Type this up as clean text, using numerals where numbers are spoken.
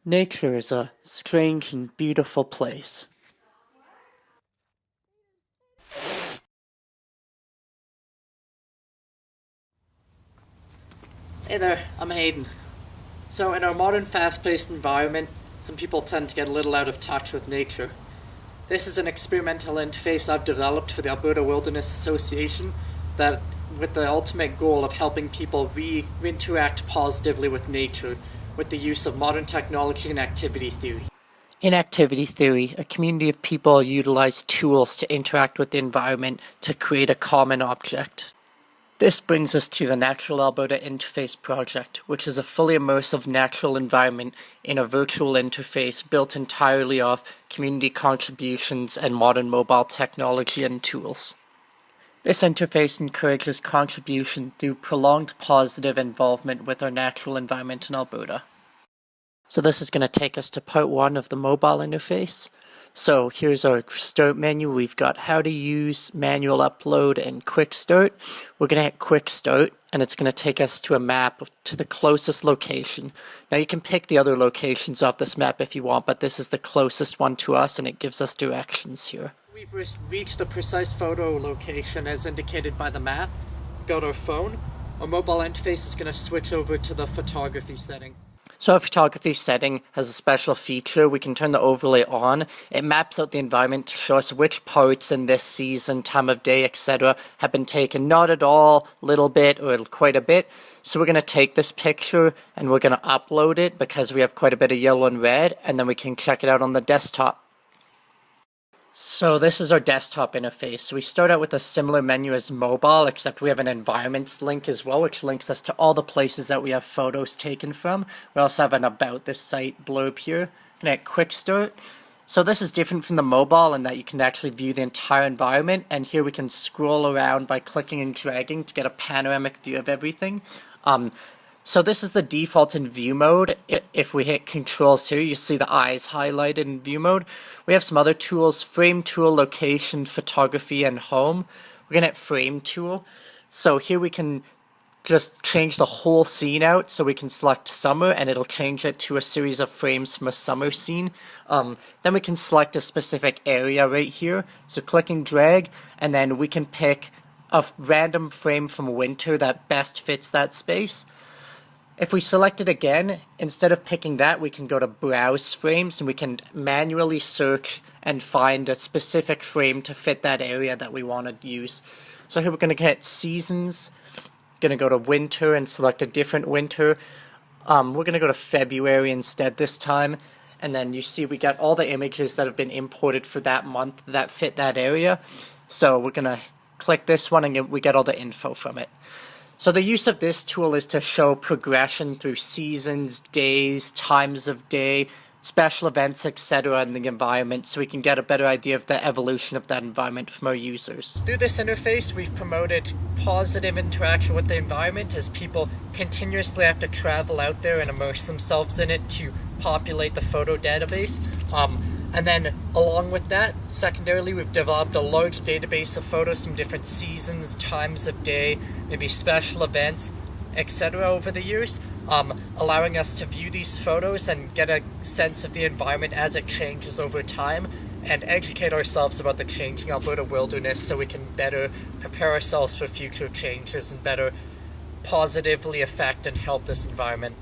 Nature is a strange and beautiful place. Hey there, I'm Hayden. So in our modern fast-paced environment, some people tend to get a little out of touch with nature. This is an experimental interface I've developed for the Alberta Wilderness Association that with the ultimate goal of helping people interact positively with nature with the use of modern technology and activity theory. In activity theory, a community of people utilize tools to interact with the environment to create a common object. This brings us to the Natural Alberta Interface project, which is a fully immersive natural environment in a virtual interface built entirely off community contributions and modern mobile technology and tools. This interface encourages contribution through prolonged positive involvement with our natural environment in Alberta. So this is going to take us to part 1 of the mobile interface. So here's our start menu. We've got how to use, manual upload, and quick start. We're going to hit quick start, and it's going to take us to a map to the closest location. Now you can pick the other locations off this map if you want, but this is the closest one to us, and it gives us directions here. We've reached the precise photo location as indicated by the map. We've got our phone. Our mobile interface is going to switch over to the photography setting. So our photography setting has a special feature. We can turn the overlay on. It maps out the environment to show us which parts in this season, time of day, etc. have been taken. Not at all, little bit, or quite a bit. So we're going to take this picture and we're going to upload it because we have quite a bit of yellow and red, and then we can check it out on the desktop. So this is our desktop interface. So we start out with a similar menu as mobile, except we have an environments link as well, which links us to all the places that we have photos taken from. We also have an about this site blurb here. And at quick start. So this is different from the mobile in that you can actually view the entire environment, and here we can scroll around by clicking and dragging to get a panoramic view of everything. So this is the default in view mode. If we hit controls here, you see the eyes highlighted in view mode. We have some other tools: frame tool, location, photography, and home. We're going to hit frame tool. So here we can just change the whole scene out. So we can select summer and it'll change it to a series of frames from a summer scene. Then we can select a specific area right here. So click and drag, and then we can pick a random frame from winter that best fits that space. If we select it again, instead of picking that, we can go to Browse Frames and we can manually search and find a specific frame to fit that area that we want to use. So here we're going to hit Seasons, going to go to Winter and select a different winter. We're going to go to February instead this time. And then you see we got all the images that have been imported for that month that fit that area. So we're going to click this one and we get all the info from it. So the use of this tool is to show progression through seasons, days, times of day, special events, etc. in the environment, so we can get a better idea of the evolution of that environment from our users. Through this interface, we've promoted positive interaction with the environment as people continuously have to travel out there and immerse themselves in it to populate the photo database. And then along with that, secondarily, we've developed a large database of photos from different seasons, times of day, maybe special events, etc. over the years, allowing us to view these photos and get a sense of the environment as it changes over time and educate ourselves about the changing Alberta wilderness so we can better prepare ourselves for future changes and better positively affect and help this environment.